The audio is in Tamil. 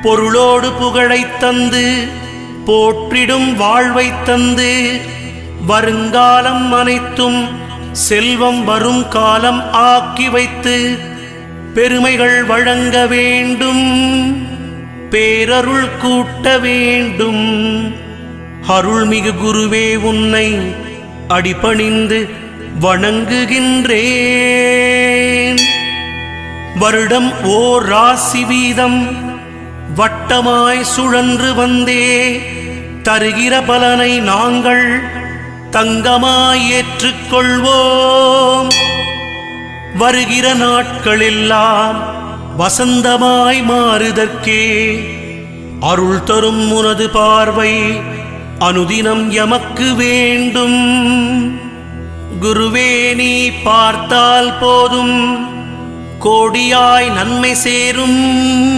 பொருளோடு புகழைத் தந்து போற்றிடும் வாழ்வைத் தந்து வருங்காலம் அனைத்தும் செல்வம் வரும் காலம் ஆக்கி வைத்து பெருமைகள் வழங்க வேண்டும், பேரருள் கூட்ட வேண்டும். அருள்மிகு குருவே உன்னை அடிபணிந்து வணங்குகின்றேன். வருடம் ஓர் ராசி வீதம் வட்டமாய் சுழன்று வந்தே தருகிற பலனை நாங்கள் தங்கமாய் ஏற்றுக்கொள்வோம். வருகிற நாட்களெல்லாம் வசந்தமாய் மாறுதற்கே அருள் தரும் உனது பார்வை அனுதினம் எமக்கு வேண்டும். குருவே நீ பார்த்தால் போதும் கோடியாய் நன்மை சேரும்.